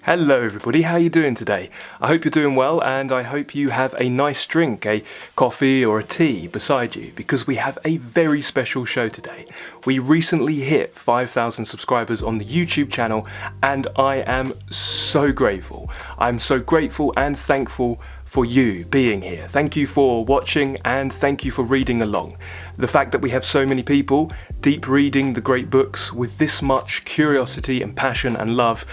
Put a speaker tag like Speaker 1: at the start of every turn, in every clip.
Speaker 1: Hello everybody, how are you doing today? I hope you're doing well and I hope you have a nice drink, a coffee or a tea beside you, because we have a very special show today. We recently hit 5,000 subscribers on the YouTube channel and I am so grateful. I'm so grateful and thankful for you being here. Thank you for watching and thank you for reading along. The fact that we have so many people deep reading the great books with this much curiosity and passion and love,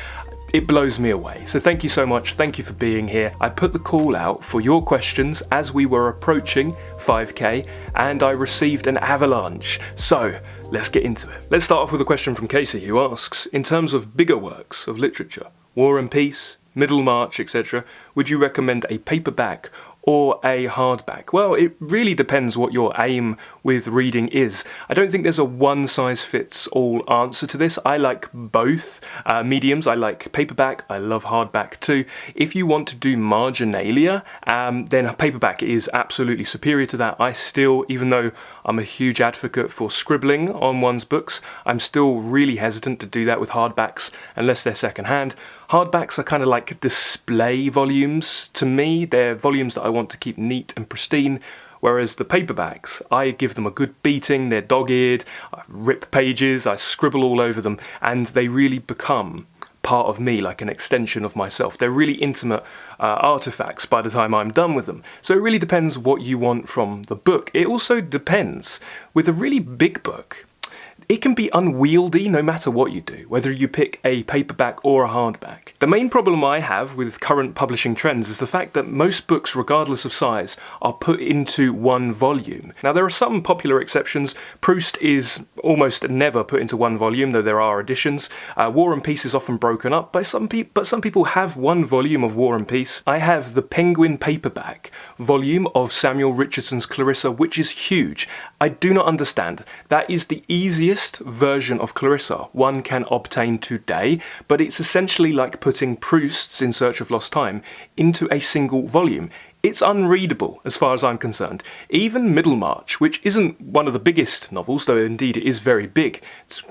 Speaker 1: it blows me away. So thank you so much, thank you for being here. I put the call out for your questions as we were approaching 5k and I received an avalanche. So let's get into it. Let's start off with a question from Casey who asks, in terms of bigger works of literature, War and Peace, Middlemarch, etc., would you recommend a paperback or a hardback? Well, it really depends what your aim with reading is. I don't think there's a one-size-fits-all answer to this. I like both mediums. I like paperback, I love hardback too. If you want to do marginalia, then a paperback is absolutely superior to that. I still, even though I'm a huge advocate for scribbling on one's books, I'm still really hesitant to do that with hardbacks unless they're secondhand. Hardbacks are kind of like display volumes to me. They're volumes that I want to keep neat and pristine, whereas the paperbacks, I give them a good beating, they're dog-eared, I rip pages, I scribble all over them, and they really become part of me, like an extension of myself. They're really intimate artifacts by the time I'm done with them. So it really depends what you want from the book. It also depends. With a really big book, it can be unwieldy no matter what you do, whether you pick a paperback or a hardback. The main problem I have with current publishing trends is the fact that most books, regardless of size, are put into one volume. Now there are some popular exceptions. Proust is almost never put into one volume, though there are editions. War and Peace is often broken up by some people, but some people have one volume of War and Peace. I have the Penguin paperback volume of Samuel Richardson's Clarissa, which is huge. I do not understand. That is the easiest version of Clarissa one can obtain today, but it's essentially like putting Proust's In Search of Lost Time into a single volume. It's unreadable as far as I'm concerned. Even Middlemarch, which isn't one of the biggest novels, though indeed it is very big,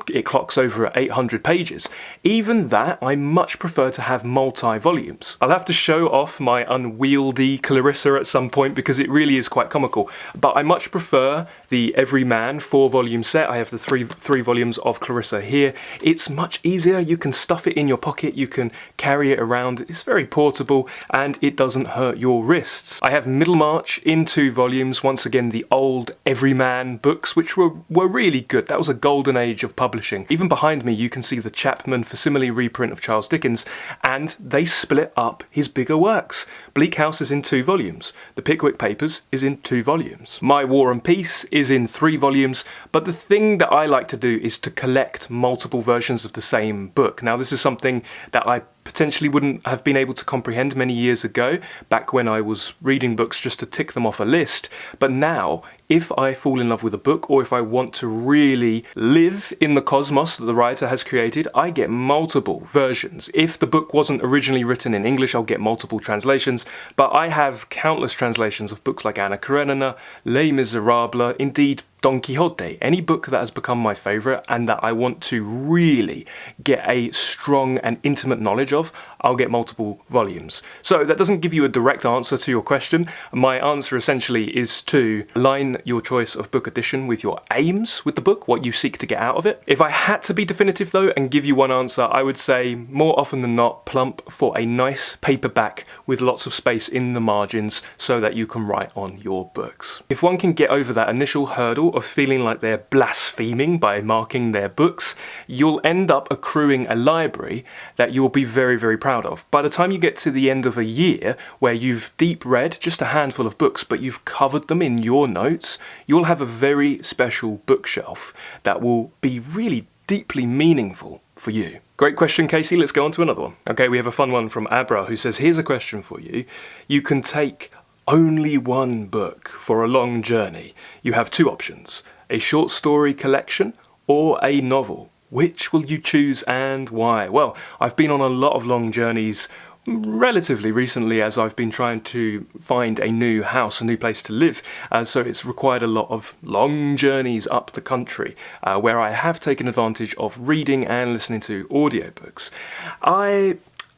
Speaker 1: it clocks over 800 pages, even that I much prefer to have multi-volumes. I'll have to show off my unwieldy Clarissa at some point because it really is quite comical, but I much prefer the Everyman 4-volume set. I have the three volumes of Clarissa here. It's much easier, you can stuff it in your pocket, you can carry it around, it's very portable and it doesn't hurt your wrist. I have Middlemarch in 2 volumes, once again the old Everyman books, which were really good. That was a golden age of publishing. Even behind me you can see the Chapman facsimile reprint of Charles Dickens, and they split up his bigger works. Bleak House is in 2 volumes. The Pickwick Papers is in 2 volumes. My War and Peace is in 3 volumes, but the thing that I like to do is to collect multiple versions of the same book. Now this is something that I potentially wouldn't have been able to comprehend many years ago, back when I was reading books just to tick them off a list. But now, if I fall in love with a book, or if I want to really live in the cosmos that the writer has created, I get multiple versions. If the book wasn't originally written in English, I'll get multiple translations, but I have countless translations of books like Anna Karenina, Les Miserables, indeed Don Quixote. Any book that has become my favourite and that I want to really get a strong and intimate knowledge of, I'll get multiple volumes. So that doesn't give you a direct answer to your question. My answer essentially is to align your choice of book edition with your aims with the book, what you seek to get out of it. If I had to be definitive though and give you one answer, I would say more often than not plump for a nice paperback with lots of space in the margins so that you can write on your books. If one can get over that initial hurdle of feeling like they're blaspheming by marking their books, you'll end up accruing a library that you'll be very, very proud of. By the time you get to the end of a year where you've deep read just a handful of books but you've covered them in your notes, you'll have a very special bookshelf that will be really deeply meaningful for you. Great question, Casey. Let's go on to another one. Okay, we have a fun one from Abra who says, here's a question for you. You can take only one book for a long journey. You have 2 options, a short story collection or a novel. Which will you choose and why? Well, I've been on a lot of long journeys relatively recently as I've been trying to find a new house, a new place to live, so it's required a lot of long journeys up the country where I have taken advantage of reading and listening to audiobooks.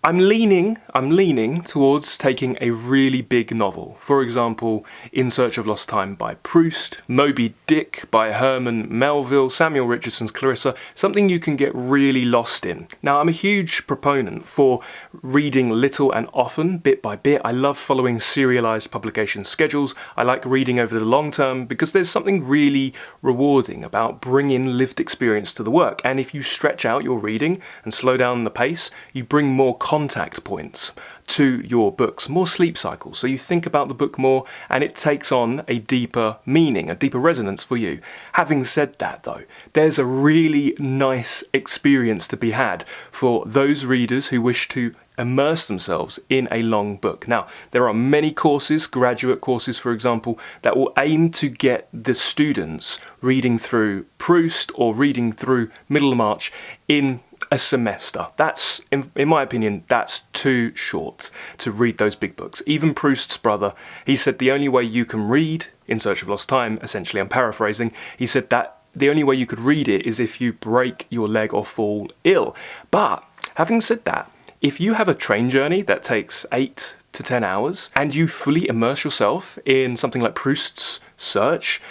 Speaker 1: I'm leaning towards taking a really big novel. For example, In Search of Lost Time by Proust, Moby Dick by Herman Melville, Samuel Richardson's Clarissa, something you can get really lost in. Now, I'm a huge proponent for reading little and often, bit by bit. I love following serialized publication schedules. I like reading over the long term because there's something really rewarding about bringing lived experience to the work. And if you stretch out your reading and slow down the pace, you bring more contact points to your books, more sleep cycles. So you think about the book more and it takes on a deeper meaning, a deeper resonance for you. Having said that though, there's a really nice experience to be had for those readers who wish to immerse themselves in a long book. Now, there are many courses, graduate courses for example, that will aim to get the students reading through Proust or reading through Middlemarch in a semester. That's, in my opinion, that's too short to read those big books. Even Proust's brother, he said the only way you can read In Search of Lost Time, essentially I'm paraphrasing, he said that the only way you could read it is if you break your leg or fall ill. But having said that, if you have a train journey that takes 8 to 10 hours and you fully immerse yourself in something like Proust's Search,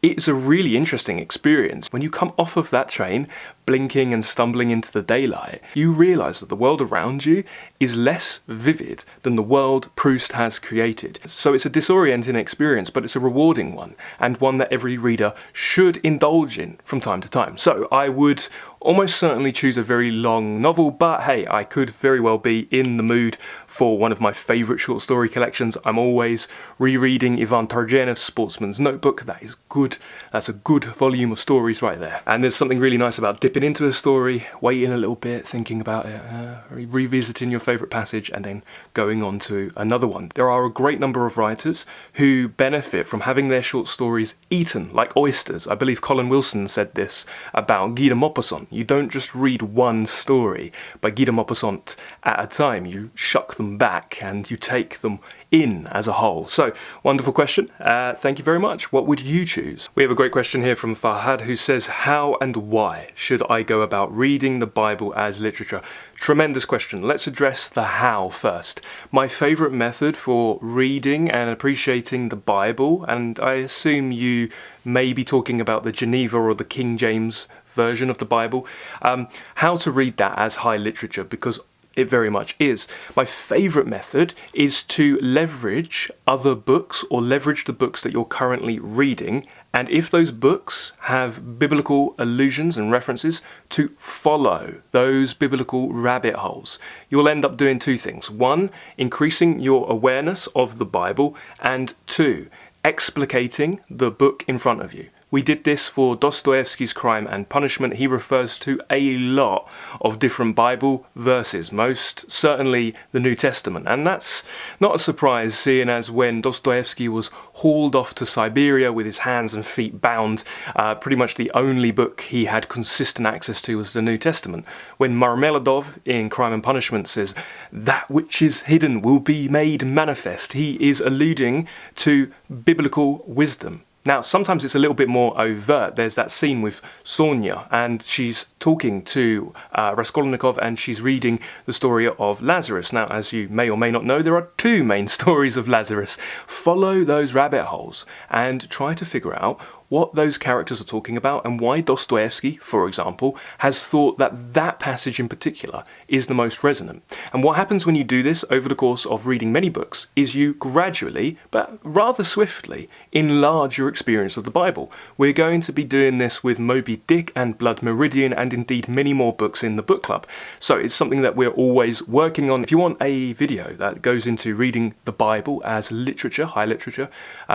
Speaker 1: it's a really interesting experience. When you come off of that train, blinking and stumbling into the daylight, you realise that the world around you is less vivid than the world Proust has created. So it's a disorienting experience, but it's a rewarding one, and one that every reader should indulge in from time to time. So I would almost certainly choose a very long novel, but hey, I could very well be in the mood for one of my favourite short story collections. I'm always rereading Ivan Turgenev's Sportsman's Notebook. That is good. That's a good volume of stories right there. And there's something really nice about dipping into a story, waiting a little bit, thinking about it, revisiting your favourite passage, and then going on to another one. There are a great number of writers who benefit from having their short stories eaten like oysters. I believe Colin Wilson said this about Guy de Maupassant. You don't just read one story by Guy de Maupassant at a time. You shuck them back and you take them in as a whole. So, wonderful question. Thank you very much. What would you choose? We have a great question here from Farhad who says, how and why should I go about reading the Bible as literature? Tremendous question. Let's address the how first. My favourite method for reading and appreciating the Bible, and I assume you may be talking about the Geneva or the King James version of the Bible, how to read that as high literature, because it very much is. My favourite method is to leverage other books or leverage the books that you're currently reading, and if those books have biblical allusions and references, to follow those biblical rabbit holes. You'll end up doing two things. One, increasing your awareness of the Bible, and two, explicating the book in front of you. We did this for Dostoevsky's Crime and Punishment. He refers to a lot of different Bible verses, most certainly the New Testament. And that's not a surprise, seeing as when Dostoevsky was hauled off to Siberia with his hands and feet bound, pretty much the only book he had consistent access to was the New Testament. When Marmeladov in Crime and Punishment says, "That which is hidden will be made manifest," he is alluding to biblical wisdom. Now, sometimes it's a little bit more overt. There's that scene with Sonia, and she's talking to Raskolnikov, and she's reading the story of Lazarus. Now, as you may or may not know, there are two main stories of Lazarus. Follow those rabbit holes and try to figure out what those characters are talking about and why Dostoevsky, for example, has thought that that passage in particular is the most resonant. And what happens when you do this over the course of reading many books is you gradually, but rather swiftly, enlarge your experience of the Bible. We're going to be doing this with Moby Dick and Blood Meridian, and indeed many more books in the book club. So it's something that we're always working on. If you want a video that goes into reading the Bible as literature, high literature,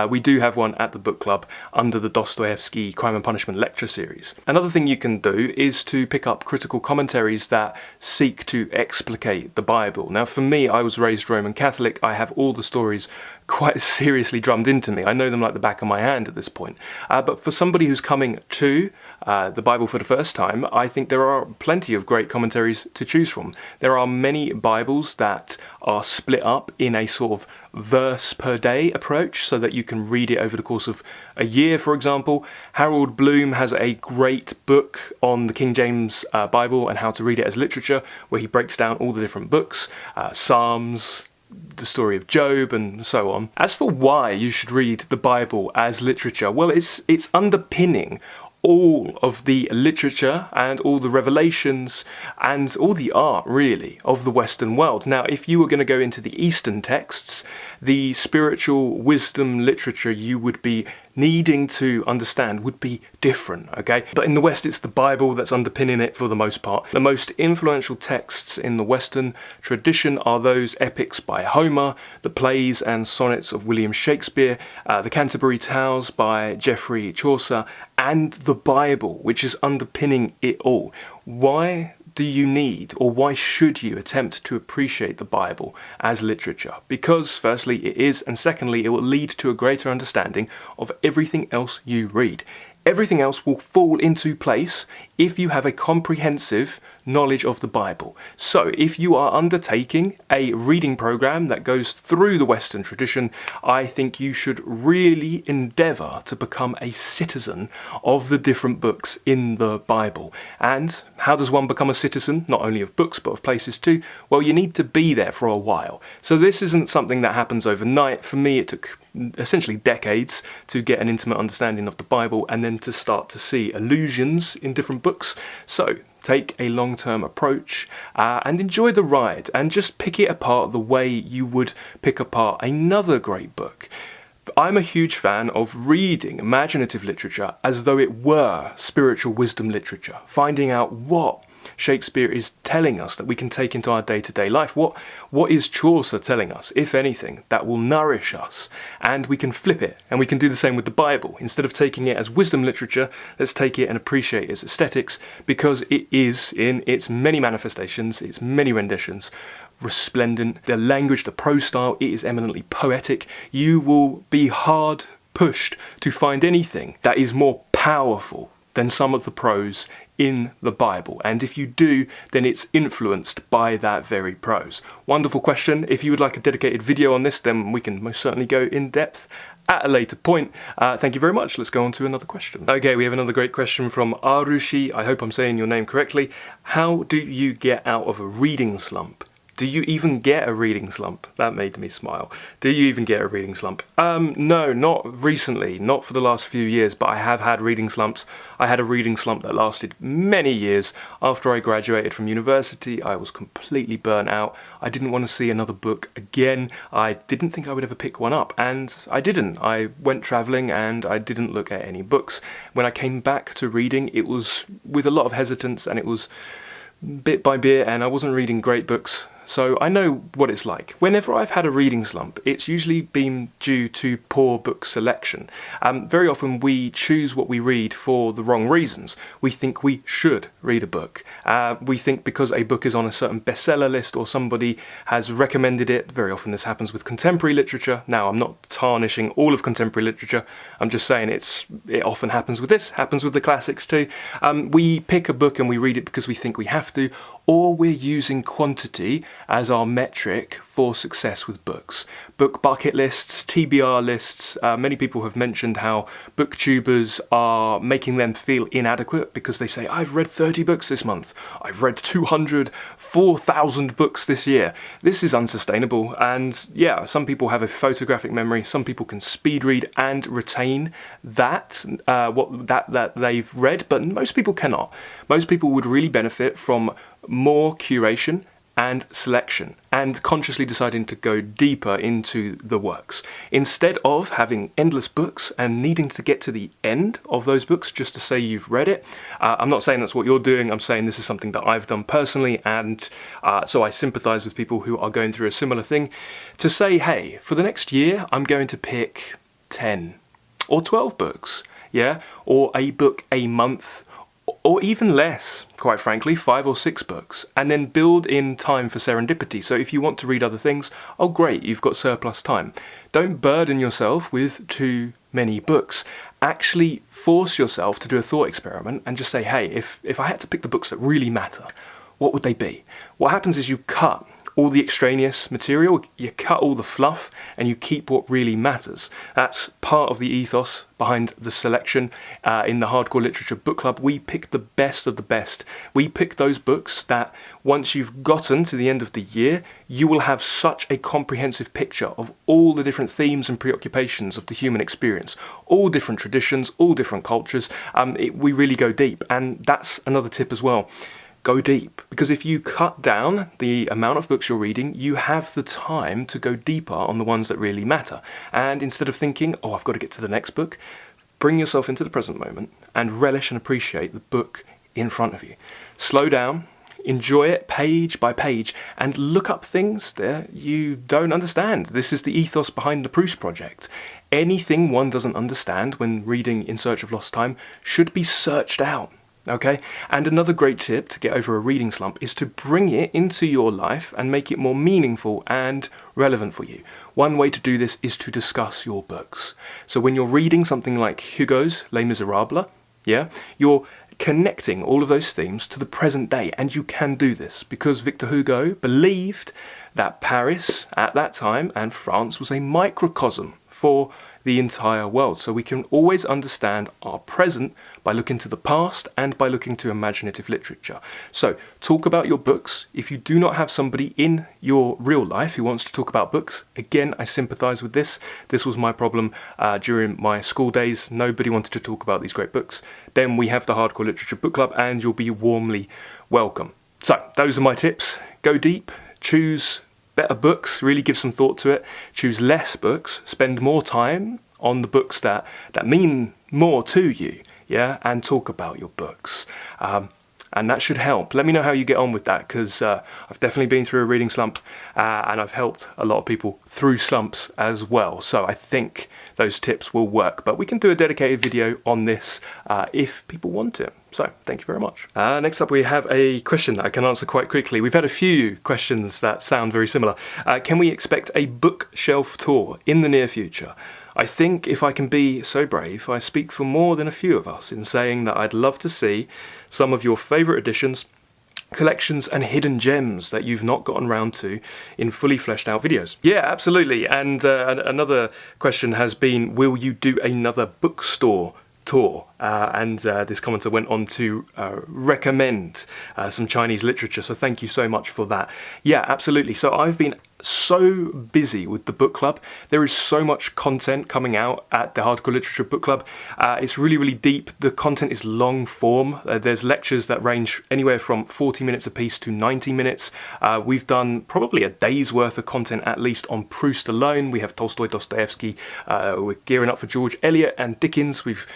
Speaker 1: we do have one at the book club under the Dostoevsky Crime and Punishment lecture series. Another thing you can do is to pick up critical commentaries that seek to explicate the Bible. Now, for me, I was raised Roman Catholic. I have all the stories quite seriously drummed into me. I know them like the back of my hand at this point. But for somebody who's coming to the Bible for the first time, I think there are plenty of great commentaries to choose from. There are many Bibles that are split up in a sort of verse per day approach so that you can read it over the course of a year, for example. Harold Bloom has a great book on the King James Bible and how to read it as literature, where he breaks down all the different books, Psalms, the story of Job, and so on. As for why you should read the Bible as literature, well, it's underpinning all of the literature and all the revelations and all the art, really, of the Western world. Now, if you were going to go into the Eastern texts, the spiritual wisdom literature you would be needing to understand would be different, okay? But in the West, it's the Bible that's underpinning it for the most part. The most influential texts in the Western tradition are those epics by Homer, the plays and sonnets of William Shakespeare, the Canterbury Tales by Geoffrey Chaucer, and the Bible, which is underpinning it all. Why do you need, or why should you attempt to appreciate the Bible as literature? Because firstly it is, and secondly it will lead to a greater understanding of everything else you read. Everything else will fall into place if you have a comprehensive knowledge of the Bible. So if you are undertaking a reading program that goes through the Western tradition, I think you should really endeavour to become a citizen of the different books in the Bible. And how does one become a citizen, not only of books but of places too? Well, you need to be there for a while. So this isn't something that happens overnight. For me, it took essentially decades to get an intimate understanding of the Bible and then to start to see allusions in different books. So take a long-term approach and enjoy the ride, and just pick it apart the way you would pick apart another great book. I'm a huge fan of reading imaginative literature as though it were spiritual wisdom literature, finding out what Shakespeare is telling us that we can take into our day-to-day life. What is Chaucer telling us, if anything, that will nourish us? And we can flip it, and we can do the same with the Bible. Instead of taking it as wisdom literature, let's take it and appreciate its aesthetics, because it is, in its many manifestations, its many renditions, resplendent. The language, the prose style, it is eminently poetic. You will be hard pushed to find anything that is more powerful than some of the prose in the Bible. And if you do, then it's influenced by that very prose. Wonderful question. If you would like a dedicated video on this, then we can most certainly go in depth at a later point. Thank you very much. Let's go on to another question. Okay, we have another great question from Arushi. I hope I'm saying your name correctly. How do you get out of a reading slump? Do you even get a reading slump? That made me smile. Do you even get a reading slump? No, not recently, not for the last few years, but I have had reading slumps. I had a reading slump that lasted many years. After I graduated from university, I was completely burnt out. I didn't want to see another book again. I didn't think I would ever pick one up, and I didn't. I went travelling and I didn't look at any books. When I came back to reading, it was with a lot of hesitance, and it was bit by bit, and I wasn't reading great books. So I know what it's like. Whenever I've had a reading slump, it's usually been due to poor book selection. Very often we choose what we read for the wrong reasons. We think we should read a book. We think because a book is on a certain bestseller list or somebody has recommended it. Very often this happens with contemporary literature. Now, I'm not tarnishing all of contemporary literature. I'm just saying it often happens with this, happens with the classics too. We pick a book and we read it because we think we have to, or we're using quantity as our metric for success with books. Book bucket lists, TBR lists. Many people have mentioned how booktubers are making them feel inadequate because they say, I've read 30 books this month. I've read 4,000 books this year. This is unsustainable. And yeah, some people have a photographic memory. Some people can speed read and retain that they've read, but most people cannot. Most people would really benefit from more curation and selection, and consciously deciding to go deeper into the works. Instead of having endless books and needing to get to the end of those books just to say you've read it. I'm not saying that's what you're doing, I'm saying this is something that I've done personally, and so I sympathise with people who are going through a similar thing. To say, hey, for the next year, I'm going to pick 10 or 12 books, yeah, or a book a month, or even less, quite frankly, 5 or 6 books, and then build in time for serendipity. So if you want to read other things, oh great, you've got surplus time. Don't burden yourself with too many books. Actually force yourself to do a thought experiment and just say, hey, if I had to pick the books that really matter, what would they be? What happens is you cut all the extraneous material, you cut all the fluff, and you keep what really matters. That's part of the ethos behind the selection in the Hardcore Literature Book Club. We pick the best of the best. We pick those books that once you've gotten to the end of the year, you will have such a comprehensive picture of all the different themes and preoccupations of the human experience, all different traditions, all different cultures. We really go deep, and that's another tip as well. Go deep, because if you cut down the amount of books you're reading, you have the time to go deeper on the ones that really matter. And instead of thinking, oh, I've got to get to the next book, bring yourself into the present moment and relish and appreciate the book in front of you. Slow down, enjoy it page by page, and look up things that you don't understand. This is the ethos behind the Proust Project. Anything one doesn't understand when reading In Search of Lost Time should be searched out. Okay, and another great tip to get over a reading slump is to bring it into your life and make it more meaningful and relevant for you. One way to do this is to discuss your books. So when you're reading something like Hugo's Les Miserables, you're connecting all of those themes to the present day, and you can do this because Victor Hugo believed that Paris at that time and France was a microcosm for the entire world. So we can always understand our present by looking to the past and by looking to imaginative literature. So talk about your books. If you do not have somebody in your real life who wants to talk about books, again, I sympathise with this. This was my problem during my school days. Nobody wanted to talk about these great books. Then we have the Hardcore Literature Book Club, and you'll be warmly welcome. So those are my tips. Go deep, choose better books, really give some thought to it, choose less books, spend more time on the books that mean more to you, and talk about your books. And that should help. Let me know how you get on with that, because I've definitely been through a reading slump, and I've helped a lot of people through slumps as well. So I think those tips will work, but we can do a dedicated video on this if people want it. So thank you very much. Next up, we have a question that I can answer quite quickly. We've had a few questions that sound very similar. Can we expect a bookshelf tour in the near future? I think if I can be so brave, I speak for more than a few of us in saying that I'd love to see some of your favourite editions, collections and hidden gems that you've not gotten round to in fully fleshed out videos. Yeah, absolutely. And another question has been, will you do another bookstore tour? And this commenter went on to recommend some Chinese literature, so thank you so much for that. Yeah, absolutely. So I've been so busy with the book club. There is so much content coming out at the Hardcore Literature Book Club. It's really, really deep. The content is long form. There's lectures that range anywhere from 40 minutes a piece to 90 minutes. We've done probably a day's worth of content at least on Proust alone. We have Tolstoy, Dostoevsky. We're gearing up for George Eliot and Dickens. We've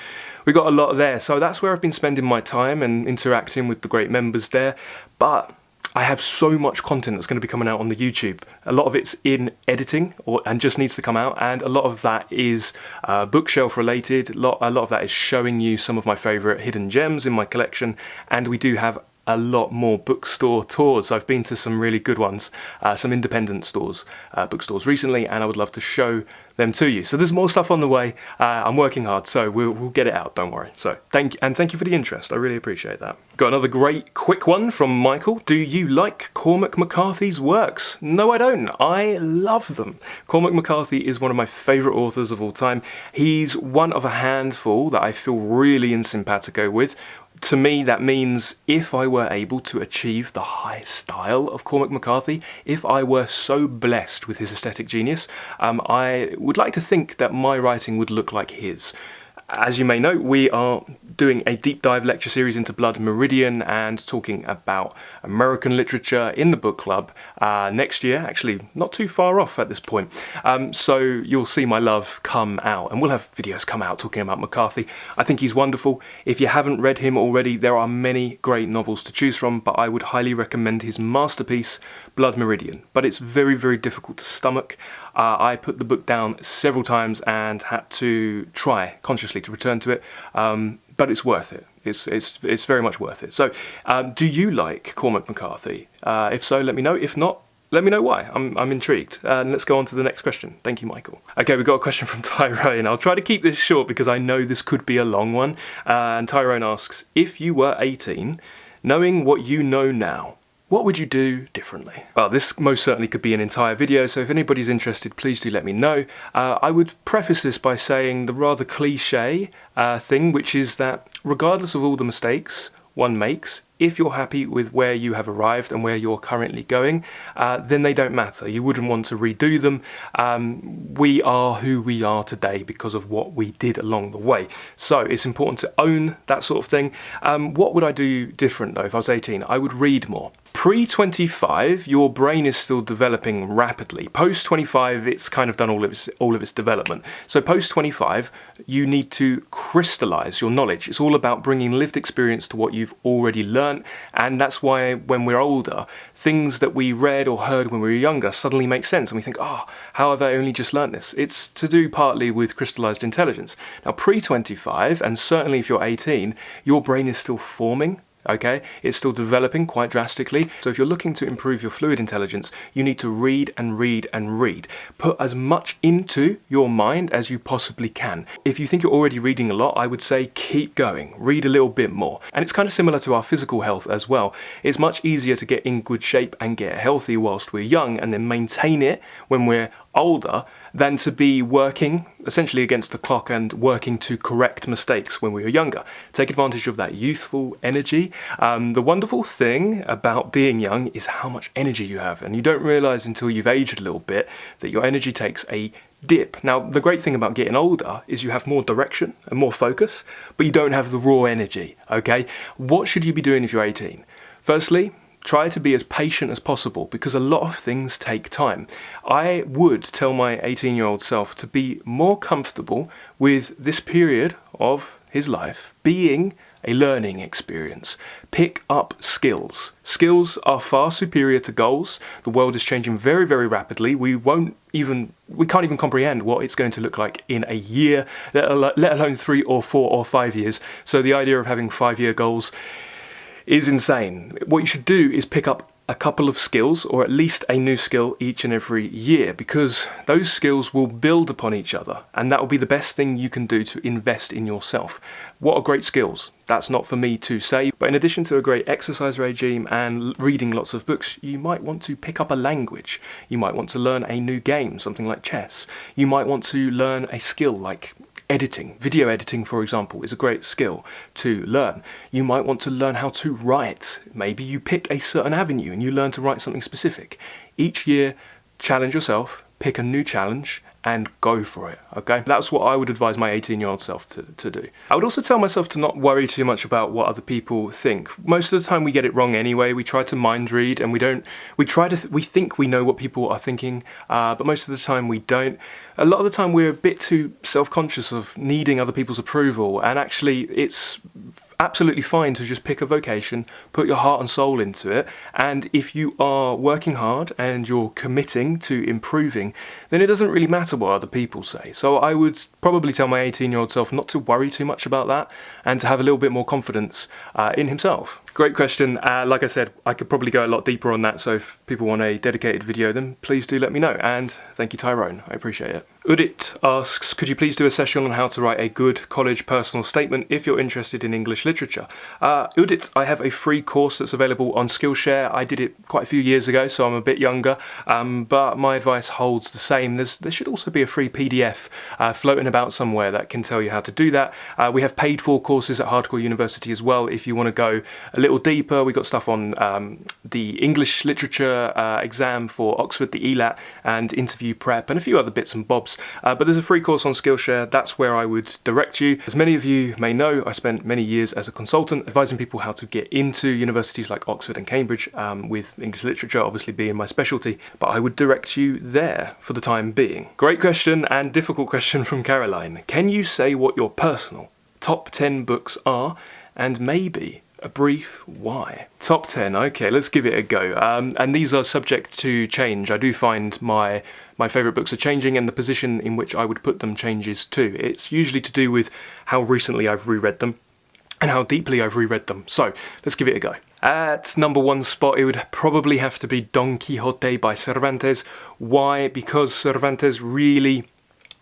Speaker 1: got a lot there. So that's where I've been spending my time and interacting with the great members there. But I have so much content that's going to be coming out on the YouTube. A lot of it's in editing and just needs to come out, and a lot of that is bookshelf related. A lot of that is showing you some of my favourite hidden gems in my collection, and we do have a lot more bookstore tours. I've been to some really good ones, some independent stores, bookstores recently, and I would love to show them to you. So there's more stuff on the way. I'm working hard, so we'll get it out, don't worry. So thank you for the interest. I really appreciate that. Got another great quick one from Michael. Do you like Cormac McCarthy's works? No, I don't. I love them. Cormac McCarthy is one of my favourite authors of all time. He's one of a handful that I feel really in simpatico with. To me, that means if I were able to achieve the high style of Cormac McCarthy, if I were so blessed with his aesthetic genius, I would like to think that my writing would look like his. As you may know, we are doing a deep dive lecture series into Blood Meridian and talking about American literature in the book club next year, actually not too far off at this point. So you'll see my love come out, and we'll have videos come out talking about McCarthy. I think he's wonderful. If you haven't read him already, there are many great novels to choose from, but I would highly recommend his masterpiece, Blood Meridian. But it's very, very difficult to stomach. I put the book down several times and had to try consciously to return to it, but it's worth it. It's very much worth it. So, do you like Cormac McCarthy? If so, let me know. If not, let me know why. I'm intrigued. And let's go on to the next question. Thank you, Michael. Okay, we've got a question from Tyrone. I'll try to keep this short because I know this could be a long one. And Tyrone asks, if you were 18, knowing what you know now, what would you do differently? Well, this most certainly could be an entire video, so if anybody's interested, please do let me know. I would preface this by saying the rather cliche thing, which is that regardless of all the mistakes one makes, if you're happy with where you have arrived and where you're currently going, then they don't matter. You wouldn't want to redo them. We are who we are today because of what we did along the way. So it's important to own that sort of thing. What would I do different though if I was 18? I would read more. Pre-25, your brain is still developing rapidly. Post-25, it's kind of done all of its development. So post-25, you need to crystallize your knowledge. It's all about bringing lived experience to what you've already learned, and that's why when we're older, things that we read or heard when we were younger suddenly make sense, and we think, how have I only just learned this? It's to do partly with crystallized intelligence. Now, pre-25, and certainly if you're 18, your brain is still forming. Okay, it's still developing quite drastically. So if you're looking to improve your fluid intelligence, you need to read and read and read. Put as much into your mind as you possibly can. If you think you're already reading a lot, I would say keep going. Read a little bit more. And it's kind of similar to our physical health as well. It's much easier to get in good shape and get healthy whilst we're young and then maintain it when we're older than to be working essentially against the clock and working to correct mistakes when we were younger. Take advantage of that youthful energy. The wonderful thing about being young is how much energy you have, and you don't realise until you've aged a little bit that your energy takes a dip. Now, the great thing about getting older is you have more direction and more focus, but you don't have the raw energy, okay? What should you be doing if you're 18? Firstly, try to be as patient as possible because a lot of things take time. I would tell my 18-year-old self to be more comfortable with this period of his life being a learning experience. Pick up skills. Skills are far superior to goals. The world is changing very, very rapidly. We can't even comprehend what it's going to look like in a year, let alone 3 or 4 or 5 years. So the idea of having 5-year goals is insane. What you should do is pick up a couple of skills, or at least a new skill each and every year, because those skills will build upon each other, and that will be the best thing you can do to invest in yourself. What are great skills? That's not for me to say, but in addition to a great exercise regime and reading lots of books, you might want to pick up a language. You might want to learn a new game, something like chess. You might want to learn a skill like editing. Video editing, for example, is a great skill to learn. You might want to learn how to write. Maybe you pick a certain avenue and you learn to write something specific. Each year, challenge yourself, pick a new challenge, and go for it, okay? That's what I would advise my 18-year-old self to do. I would also tell myself to not worry too much about what other people think. Most of the time we get it wrong anyway. We try to mind read and we think we know what people are thinking, but most of the time we don't. A lot of the time we're a bit too self-conscious of needing other people's approval, and actually it's absolutely fine to just pick a vocation, put your heart and soul into it, and if you are working hard and you're committing to improving, then it doesn't really matter what other people say. So I would probably tell my 18-year-old self not to worry too much about that and to have a little bit more confidence in himself. Great question. Like I said, I could probably go a lot deeper on that, so if people want a dedicated video, then please do let me know. And thank you, Tyrone. I appreciate it. Udit asks, could you please do a session on how to write a good college personal statement if you're interested in English literature? Udit, I have a free course that's available on Skillshare. I did it quite a few years ago, so I'm a bit younger, but my advice holds the same. There should also be a free PDF floating about somewhere that can tell you how to do that. We have paid for courses at Hardcore University as well if you want to go a little deeper. We got stuff on the English literature exam for Oxford, the ELAT, and interview prep, and a few other bits and bobs. But there's a free course on Skillshare. That's where I would direct you. As many of you may know, I spent many years as a consultant advising people how to get into universities like Oxford and Cambridge, with English literature obviously being my specialty, but I would direct you there for the time being. Great question and difficult question from Caroline. Can you say what your personal top 10 books are, and maybe a brief why? Top 10, okay, let's give it a go. And these are subject to change. I do find my favourite books are changing, and the position in which I would put them changes too. It's usually to do with how recently I've reread them and how deeply I've reread them. So let's give it a go. At number 1 spot, it would probably have to be Don Quixote by Cervantes. Why? Because Cervantes really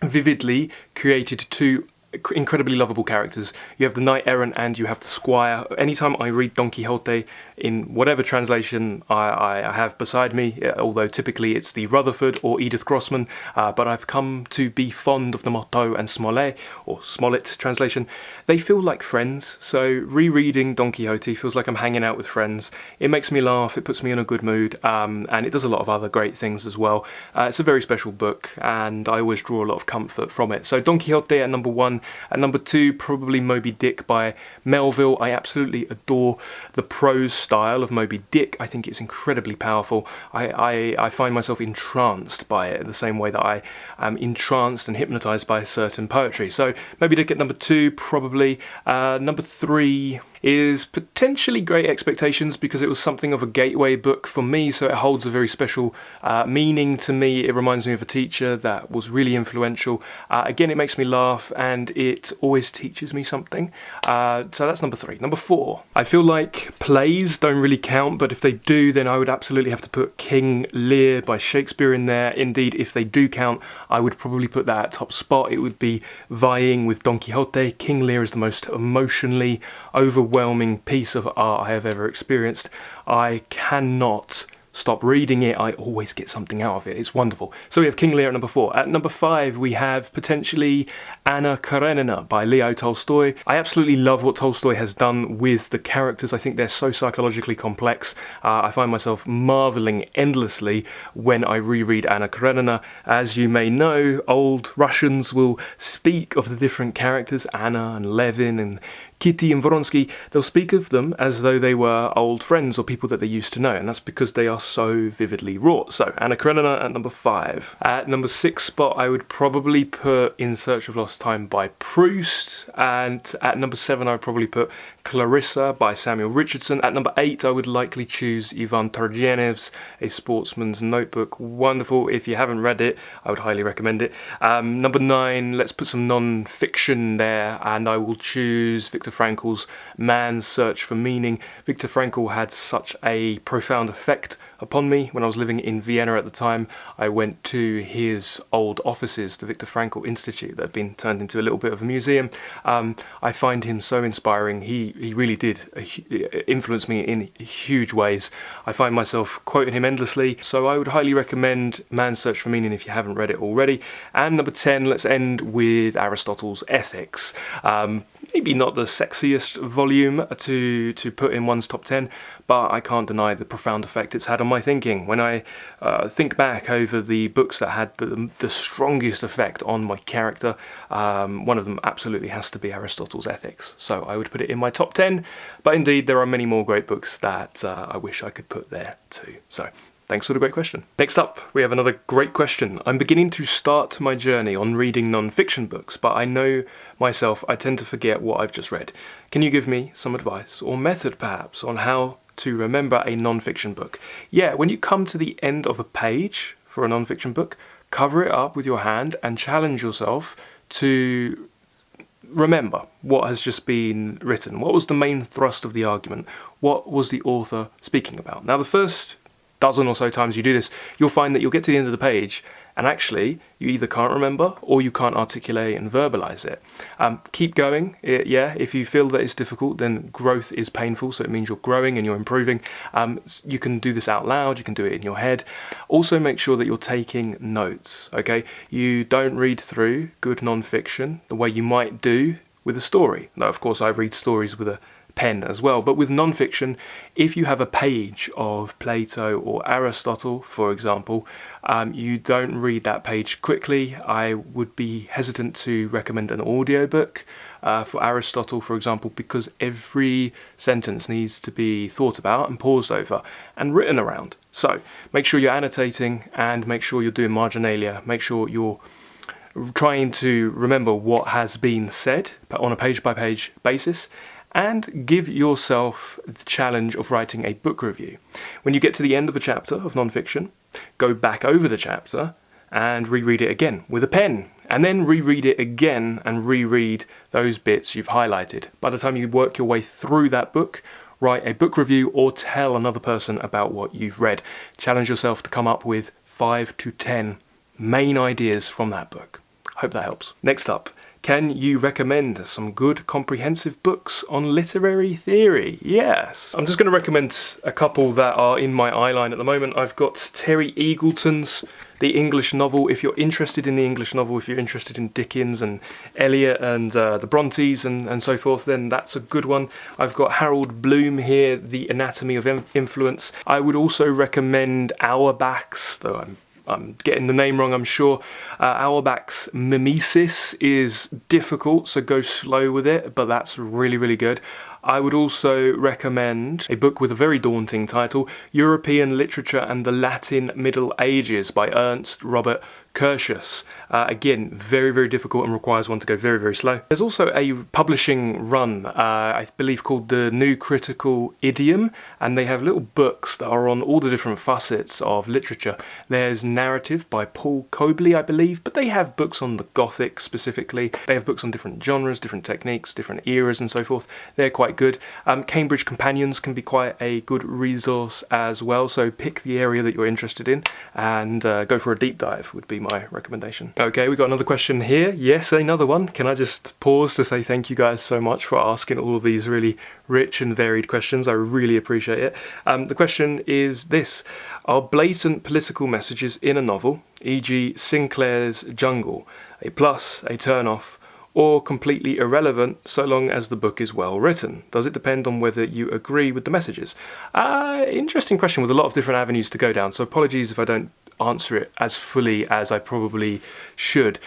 Speaker 1: vividly created two incredibly lovable characters. You have the knight errant and you have the squire. Anytime I read Don Quixote, in whatever translation I have beside me, although typically it's the Rutherford or Edith Grossman, but I've come to be fond of the Motto and Smollett, or Smollett translation. They feel like friends, so rereading Don Quixote feels like I'm hanging out with friends. It makes me laugh, it puts me in a good mood, and it does a lot of other great things as well. It's a very special book, and I always draw a lot of comfort from it. So Don Quixote at number 1. At number 2, probably Moby Dick by Melville. I absolutely adore the prose style of Moby Dick. I think it's incredibly powerful. I find myself entranced by it the same way that I am entranced and hypnotised by certain poetry. So Moby Dick at number 2, probably. Number 3 is potentially Great Expectations, because it was something of a gateway book for me, so it holds a very special meaning to me. It reminds me of a teacher that was really influential. Again, it makes me laugh and it always teaches me something. So that's number 3. Number 4, I feel like plays don't really count, but if they do, then I would absolutely have to put King Lear by Shakespeare in there. Indeed, if they do count, I would probably put that at top spot. It would be vying with Don Quixote. King Lear is the most emotionally overwhelming piece of art I have ever experienced. I cannot stop reading it. I always get something out of it. It's wonderful. So we have King Lear at number 4. At number 5, we have potentially Anna Karenina by Leo Tolstoy. I absolutely love what Tolstoy has done with the characters. I think they're so psychologically complex. I find myself marvelling endlessly when I reread Anna Karenina. As you may know, old Russians will speak of the different characters, Anna and Levin and Kitty and Vronsky. They'll speak of them as though they were old friends or people that they used to know, and that's because they are so vividly wrought. So Anna Karenina at number 5. At number 6 spot, I would probably put In Search of Lost Time by Proust, and at number 7 I would probably put Clarissa by Samuel Richardson. At number 8, I would likely choose Ivan Turgenev's A Sportsman's Notebook. Wonderful. If you haven't read it, I would highly recommend it. Number 9, let's put some non-fiction there, and I will choose Viktor Frankl's Man's Search for Meaning. Viktor Frankl had such a profound effect upon me. When I was living in Vienna at the time, I went to his old offices, the Viktor Frankl Institute, that had been turned into a little bit of a museum. I find him so inspiring. He really did influence me in huge ways. I find myself quoting him endlessly, so I would highly recommend Man's Search for Meaning if you haven't read it already. And number 10, let's end with Aristotle's Ethics. Maybe not the sexiest volume to put in one's top 10, but I can't deny the profound effect it's had on my thinking. When I think back over the books that had the strongest effect on my character, one of them absolutely has to be Aristotle's Ethics. So I would put it in my top 10, but indeed there are many more great books that I wish I could put there too. So thanks for the great question. Next up, we have another great question. I'm beginning to start my journey on reading non-fiction books, but I know myself, I tend to forget what I've just read. Can you give me some advice or method perhaps on how to remember a non-fiction book? Yeah, when you come to the end of a page for a non-fiction book, cover it up with your hand and challenge yourself to remember what has just been written. What was the main thrust of the argument? What was the author speaking about? Now, the first dozen or so times you do this, you'll find that you'll get to the end of the page and actually you either can't remember or you can't articulate and verbalize it. Keep going. If you feel that it's difficult, then growth is painful, so it means you're growing and you're improving. You can do this out loud, you can do it in your head. Also make sure that you're taking notes, okay? You don't read through good non-fiction the way you might do with a story. Now, of course, I read stories with a pen as well, but with non-fiction, if you have a page of Plato or Aristotle, for example, you don't read that page quickly. I would be hesitant to recommend an audiobook for Aristotle, for example, because every sentence needs to be thought about and paused over and written around. So make sure you're annotating and make sure you're doing marginalia. Make sure you're trying to remember what has been said on a page-by-page basis, and give yourself the challenge of writing a book review. When you get to the end of a chapter of non-fiction, go back over the chapter and reread it again with a pen, and then reread it again and reread those bits you've highlighted. By the time you work your way through that book, write a book review or tell another person about what you've read. Challenge yourself to come up with 5 to 10 main ideas from that book. Hope that helps. Next up, Can you recommend some good comprehensive books on literary theory? Yes. I'm just going to recommend a couple that are in my eyeline at the moment. I've got Terry Eagleton's The English Novel. If you're interested in the English novel, if you're interested in Dickens and Eliot and the Brontes and so forth, then that's a good one. I've got Harold Bloom here, The Anatomy of Influence. I would also recommend Auerbach's, though I'm getting the name wrong, I'm sure. Auerbach's Mimesis is difficult, so go slow with it, but that's really, really good. I would also recommend a book with a very daunting title, European Literature and the Latin Middle Ages by Ernst Robert Curtius. Again, very, very difficult and requires one to go very, very slow. There's also a publishing run, I believe called The New Critical Idiom, and they have little books that are on all the different facets of literature. There's narrative by Paul Cobley, I believe, but they have books on the Gothic specifically. They have books on different genres, different techniques, different eras and so forth. They're quite good. Cambridge Companions can be quite a good resource as well, so pick the area that you're interested in and go for a deep dive would be my recommendation. Okay, we got another question here. Yes, another one. Can I just pause to say thank you guys so much for asking all of these really rich and varied questions. I really appreciate it. The question is this: are blatant political messages in a novel, e.g. Sinclair's Jungle, a plus, a turn-off, or completely irrelevant so long as the book is well written? Does it depend on whether you agree with the messages? Interesting question with a lot of different avenues to go down, so apologies if I don't answer it as fully as I probably should.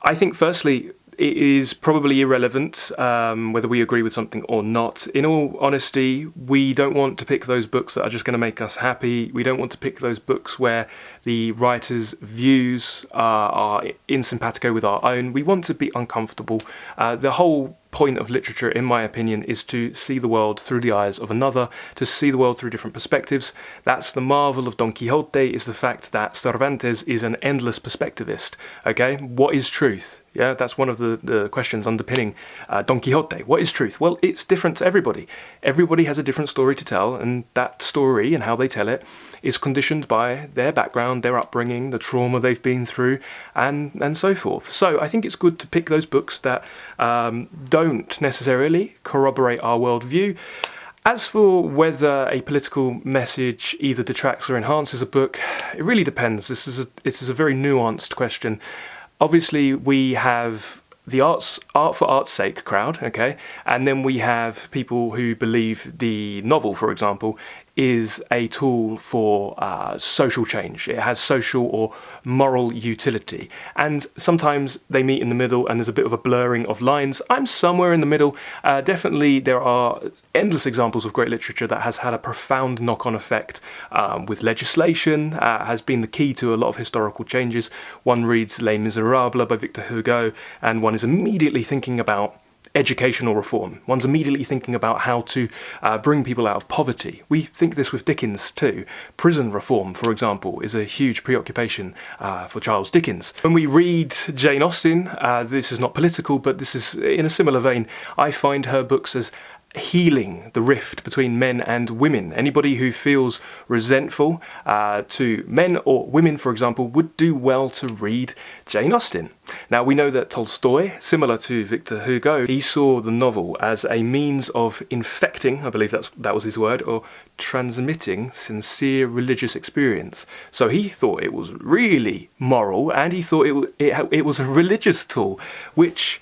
Speaker 1: I think firstly, it is probably irrelevant whether we agree with something or not. In all honesty, we don't want to pick those books that are just going to make us happy. We don't want to pick those books where the writer's views are in simpatico with our own. We want to be uncomfortable. The whole point of literature, in my opinion, is to see the world through the eyes of another, to see the world through different perspectives. That's the marvel of Don Quixote, is the fact that Cervantes is an endless perspectivist. Okay, what is truth? Yeah, that's one of the questions underpinning Don Quixote. What is truth? Well, it's different to everybody. Everybody has a different story to tell, and that story and how they tell it is conditioned by their background, their upbringing, the trauma they've been through, and so forth. So I think it's good to pick those books that don't necessarily corroborate our worldview. As for whether a political message either detracts or enhances a book, it really depends. This is a very nuanced question. Obviously, we have the art for art's sake crowd, okay, and then we have people who believe the novel, for example, is a tool for social change. It has social or moral utility. And sometimes they meet in the middle and there's a bit of a blurring of lines. I'm somewhere in the middle. Definitely there are endless examples of great literature that has had a profound knock-on effect with legislation, has been the key to a lot of historical changes. One reads Les Miserables by Victor Hugo and one is immediately thinking about educational reform. One's immediately thinking about how to bring people out of poverty. We think this with Dickens too. Prison reform, for example, is a huge preoccupation for Charles Dickens. When we read Jane Austen, this is not political, but this is in a similar vein. I find her books as healing the rift between men and women. Anybody who feels resentful to men or women, for example, would do well to read Jane Austen. Now, we know that Tolstoy, similar to Victor Hugo, he saw the novel as a means of infecting, I believe that was his word, or transmitting sincere religious experience. So he thought it was really moral, and he thought it was a religious tool, which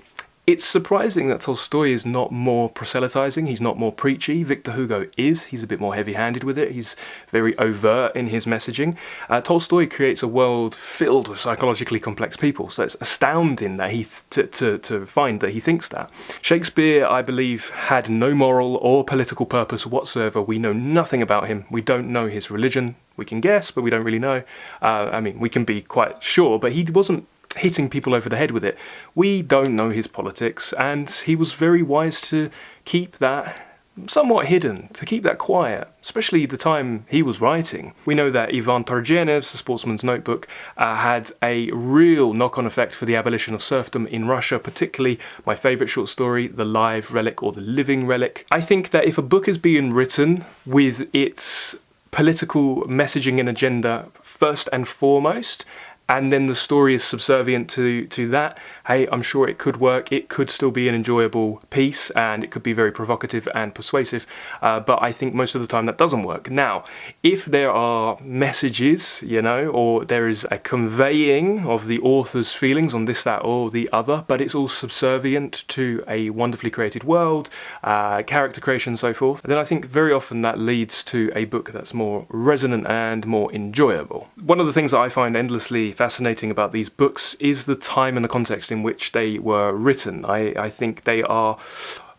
Speaker 1: it's surprising that Tolstoy is not more proselytizing, he's not more preachy. Victor Hugo is. He's a bit more heavy-handed with it. He's very overt in his messaging. Tolstoy creates a world filled with psychologically complex people, so it's astounding that to find that he thinks that. Shakespeare, I believe, had no moral or political purpose whatsoever. We know nothing about him. We don't know his religion. We can guess, but we don't really know. We can be quite sure, but he wasn't hitting people over the head with it. We don't know his politics, and he was very wise to keep that somewhat hidden, to keep that quiet, especially the time he was writing. We know that Ivan Turgenev's The Sportsman's Notebook had a real knock-on effect for the abolition of serfdom in Russia, particularly my favourite short story, The Live Relic or The Living Relic. I think that if a book is being written with its political messaging and agenda first and foremost, and then the story is subservient to that, hey, I'm sure it could work. It could still be an enjoyable piece, and it could be very provocative and persuasive, but I think most of the time that doesn't work. Now, if there are messages, or there is a conveying of the author's feelings on this, that, or the other, but it's all subservient to a wonderfully created world, character creation, and so forth, then I think very often that leads to a book that's more resonant and more enjoyable. One of the things that I find endlessly fascinating about these books is the time and the context in which they were written. I think they are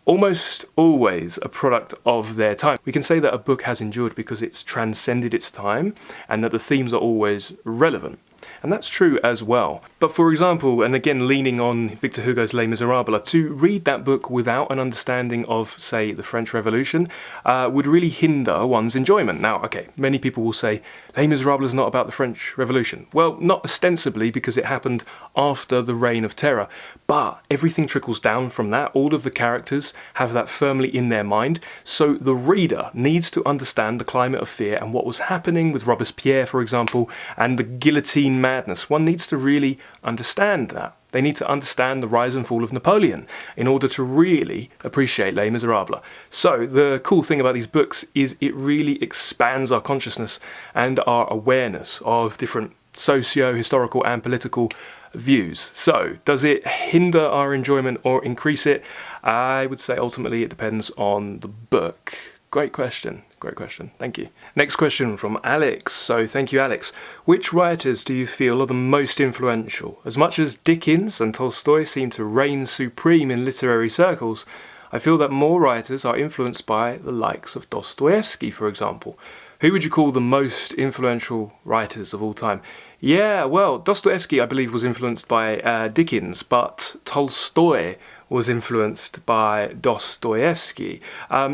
Speaker 1: almost always a product of their time. We can say that a book has endured because it's transcended its time and that the themes are always relevant. And that's true as well. But for example, and again leaning on Victor Hugo's Les Miserables, to read that book without an understanding of, say, the French Revolution would really hinder one's enjoyment. Now, okay, many people will say, Les Miserables is not about the French Revolution. Well, not ostensibly, because it happened after the Reign of Terror, but everything trickles down from that. All of the characters have that firmly in their mind, so the reader needs to understand the climate of fear and what was happening with Robespierre, for example, and the guillotine madness. One needs to really understand that. They need to understand the rise and fall of Napoleon in order to really appreciate Les Miserables. So the cool thing about these books is it really expands our consciousness and our awareness of different socio-historical and political views. So does it hinder our enjoyment or increase it? I would say ultimately it depends on the book. Great question. Great question. Thank you. Next question from Alex. So thank you, Alex. Which writers do you feel are the most influential? As much as Dickens and Tolstoy seem to reign supreme in literary circles, I feel that more writers are influenced by the likes of Dostoevsky, for example. Who would you call the most influential writers of all time? Yeah, well, Dostoevsky, I believe, was influenced by Dickens, but Tolstoy was influenced by Dostoevsky.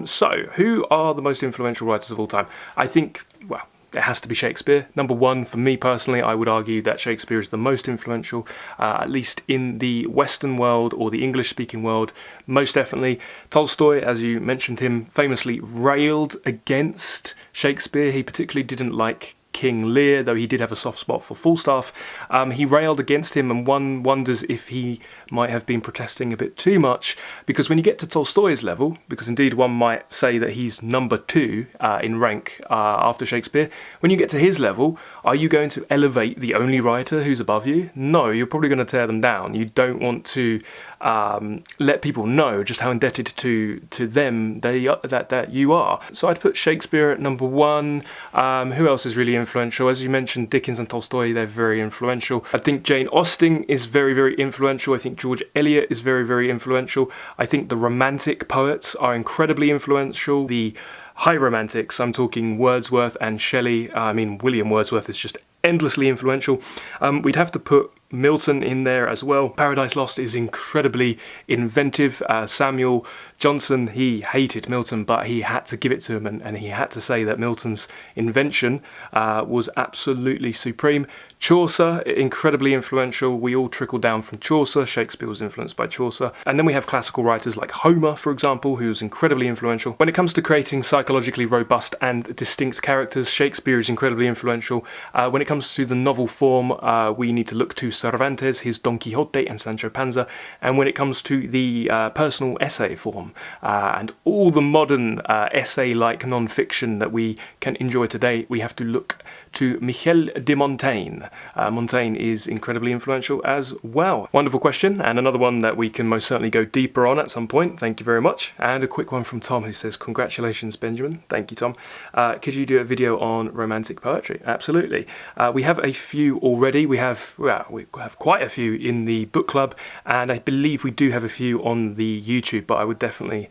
Speaker 1: So, who are the most influential writers of all time? I think, well, it has to be Shakespeare. Number one, for me personally, I would argue that Shakespeare is the most influential, at least in the Western world or the English-speaking world, most definitely. Tolstoy, as you mentioned him, famously railed against Shakespeare. He particularly didn't like King Lear, though he did have a soft spot for Falstaff. He railed against him, and one wonders if he might have been protesting a bit too much, because when you get to Tolstoy's level, because indeed one might say that he's number two in rank after Shakespeare, when you get to his level, are you going to elevate the only writer who's above you? No, you're probably going to tear them down. You don't want to let people know just how indebted to them that you are. So I'd put Shakespeare at number one. Who else is really influential? As you mentioned, Dickens and Tolstoy, they're very influential. I think Jane Austen is very, very influential. I think George Eliot is very, very influential. I think the Romantic poets are incredibly influential. The High Romantics, I'm talking Wordsworth and Shelley. I mean, William Wordsworth is just endlessly influential. We'd have to put Milton in there as well. Paradise Lost is incredibly inventive. Samuel Johnson, he hated Milton, but he had to give it to him, and he had to say that Milton's invention was absolutely supreme. Chaucer, incredibly influential. We all trickle down from Chaucer. Shakespeare was influenced by Chaucer. And then we have classical writers like Homer, for example, who's incredibly influential. When it comes to creating psychologically robust and distinct characters, Shakespeare is incredibly influential. When it comes to the novel form, we need to look to Cervantes, his Don Quixote and Sancho Panza. And when it comes to the personal essay form, and all the modern essay-like non-fiction that we can enjoy today, we have to look to Michel de Montaigne. Montaigne is incredibly influential as well. Wonderful question, and another one that we can most certainly go deeper on at some point. Thank you very much. And a quick one from Tom, who says, congratulations, Benjamin. Thank you, Tom. Could you do a video on romantic poetry? Absolutely. We have a few already. We have quite a few in the book club, and I believe we do have a few on the YouTube, but I would definitely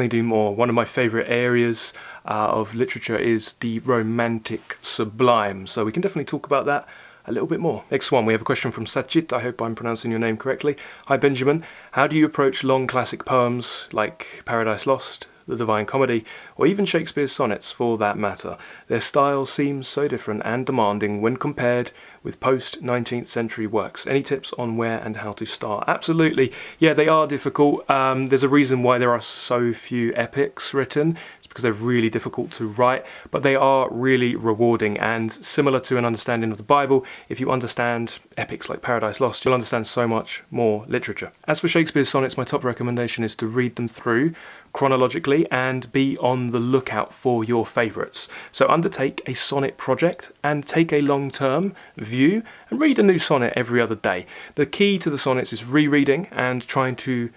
Speaker 1: do more. One of my favourite areas of literature is the romantic sublime, so we can definitely talk about that a little bit more. Next one, we have a question from Sachit. I hope I'm pronouncing your name correctly. Hi Benjamin, how do you approach long classic poems like Paradise Lost, The Divine Comedy, or even Shakespeare's sonnets for that matter? Their style seems so different and demanding when compared with post-19th century works. Any tips on where and how to start? Absolutely. Yeah, they are difficult. There's a reason why there are so few epics written. It's because they're really difficult to write, but they are really rewarding. And similar to an understanding of the Bible, if you understand epics like Paradise Lost, you'll understand so much more literature. As for Shakespeare's sonnets, my top recommendation is to read them through chronologically and be on the lookout for your favourites. So undertake a sonnet project and take a long-term view and read a new sonnet every other day. The key to the sonnets is rereading and trying to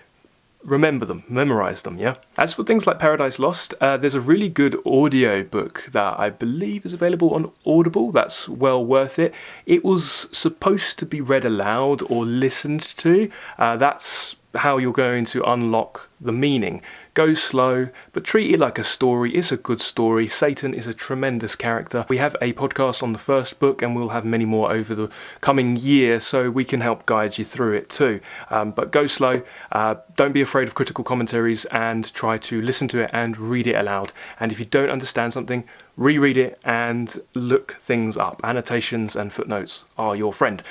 Speaker 1: remember them, memorize them, yeah? As for things like Paradise Lost, there's a really good audio book that I believe is available on Audible. That's well worth it. It was supposed to be read aloud or listened to. That's how you're going to unlock the meaning. Go slow, but treat it like a story. It's a good story. Satan is a tremendous character. We have a podcast on the first book, and we'll have many more over the coming year, so we can help guide you through it too. But go slow. Don't be afraid of critical commentaries, and try to listen to it and read it aloud. And if you don't understand something, reread it and look things up. Annotations and footnotes are your friend.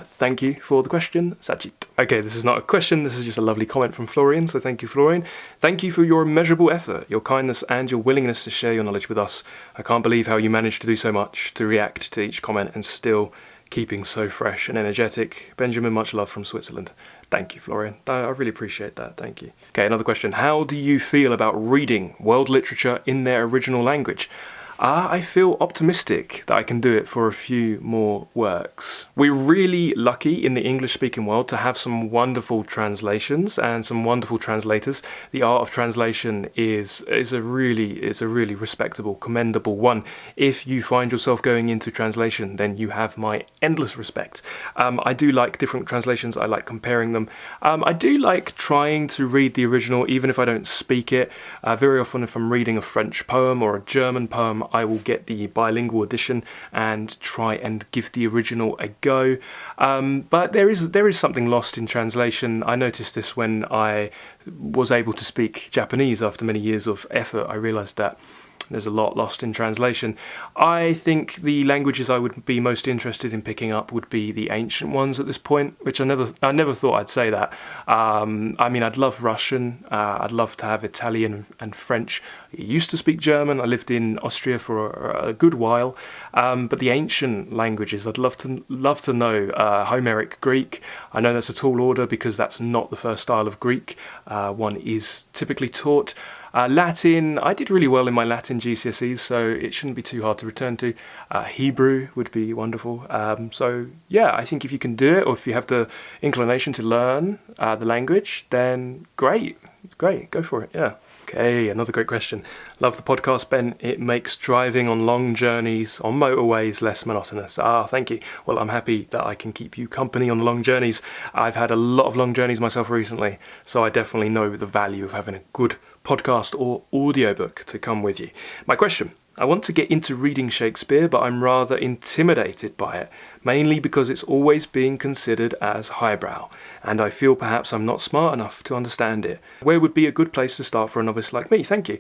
Speaker 1: Thank you for the question, Sajid. Okay, this is not a question, this is just a lovely comment from Florian, so thank you, Florian. Thank you for your immeasurable effort, your kindness and your willingness to share your knowledge with us. I can't believe how you managed to do so much, to react to each comment and still keeping so fresh and energetic. Benjamin, much love from Switzerland. Thank you, Florian. I really appreciate that. Thank you. Okay, another question. How do you feel about reading world literature in their original language? I feel optimistic that I can do it for a few more works. We're really lucky in the English-speaking world to have some wonderful translations and some wonderful translators. The art of translation is a really respectable, commendable one. If you find yourself going into translation, then you have my endless respect. I do like different translations. I like comparing them. I do like trying to read the original, even if I don't speak it. Very often, if I'm reading a French poem or a German poem, I will get the bilingual edition and try and give the original a go. But there is something lost in translation. I noticed this when I was able to speak Japanese after many years of effort. I realised that there's a lot lost in translation. I think the languages I would be most interested in picking up would be the ancient ones at this point, which I never thought I'd say that. I mean, I'd love Russian. I'd love to have Italian and French. I used to speak German. I lived in Austria for a good while. But the ancient languages, I'd love to know Homeric Greek. I know that's a tall order because that's not the first style of Greek. One is typically taught. Latin, I did really well in my Latin GCSEs, so it shouldn't be too hard to return to. Hebrew would be wonderful. So yeah, I think if you can do it, or if you have the inclination to learn the language, then great, go for it, yeah. Okay, another great question. Love the podcast, Ben. It makes driving on long journeys on motorways less monotonous. Thank you. Well, I'm happy that I can keep you company on the long journeys. I've had a lot of long journeys myself recently, so I definitely know the value of having a good podcast or audiobook to come with you. My question. I want to get into reading Shakespeare, but I'm rather intimidated by it, mainly because it's always being considered as highbrow, and I feel perhaps I'm not smart enough to understand it. Where would be a good place to start for a novice like me? Thank you.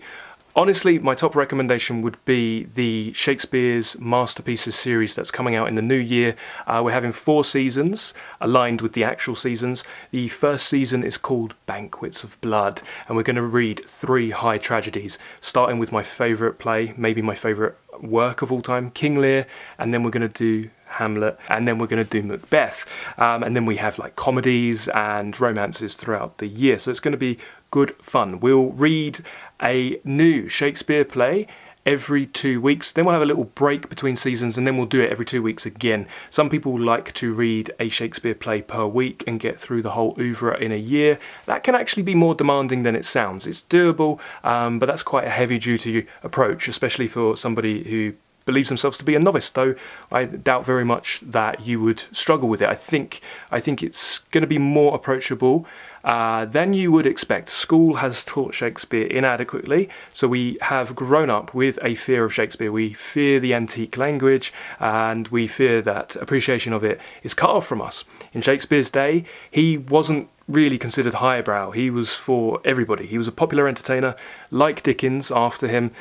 Speaker 1: Honestly, my top recommendation would be the Shakespeare's Masterpieces series that's coming out in the new year. We're having 4 seasons aligned with the actual seasons. The first season is called Banquets of Blood, and we're going to read 3 high tragedies, starting with my favourite play, maybe my favourite work of all time, King Lear, and then we're going to do Hamlet, and then we're going to do Macbeth, and then we have like comedies and romances throughout the year, so it's going to be good fun. We'll read a new Shakespeare play every 2 weeks, then we'll have a little break between seasons, and then we'll do it every 2 weeks again. Some people like to read a Shakespeare play per week and get through the whole oeuvre in a year. That can actually be more demanding than it sounds. It's doable, but that's quite a heavy duty approach, especially for somebody who believes themselves to be a novice, though I doubt very much that you would struggle with it. I think it's going to be more approachable than you would expect. School has taught Shakespeare inadequately, so we have grown up with a fear of Shakespeare. We fear the antique language, and we fear that appreciation of it is cut off from us. In Shakespeare's day, he wasn't really considered highbrow. He was for everybody. He was a popular entertainer, like Dickens after him,